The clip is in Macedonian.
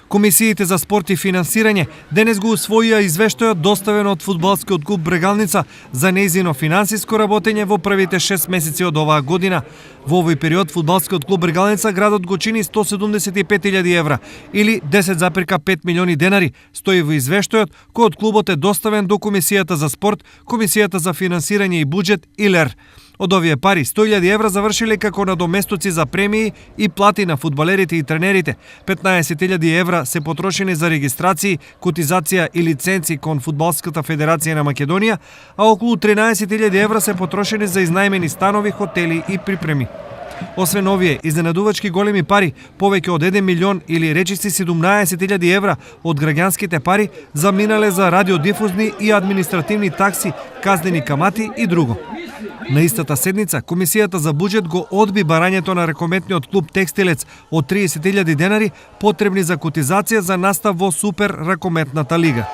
Комисиите за спорт и финансирање денес го усвоија извештајот доставен од фудбалскиот клуб Брегалница за нејзино финансиско работење во првите 6 месеци од оваа година. Во овој период фудбалскиот клуб Брегалница градот го чини 175.000 евра или 10,5 милиони денари, стои во извештајот кој од клубот е доставен до Комисијата за спорт, Комисијата за финансирање и буџет и ЛЕР. Од овие пари 100.000 евра завршиле како надоместоци за премии и плати на фудбалерите и тренерите. 15.000 евра се потрошени за регистрации, котизација и лиценци кон Фудбалската федерација на Македонија, а околу 13.000 евра се потрошени за изнајмени станови, хотели и припреми. Освен овие изненадувачки големи пари, повеќе од 1 милион или речиси 17.000 евра од граѓанските пари заминале за радиодифузни и административни такси, казнени камати и друго. На истата седница, Комисијата за буџет го одби барањето на рекометниот клуб Текстилец од 30.000 денари потребни за котизација за настав во Супер ракометната лига.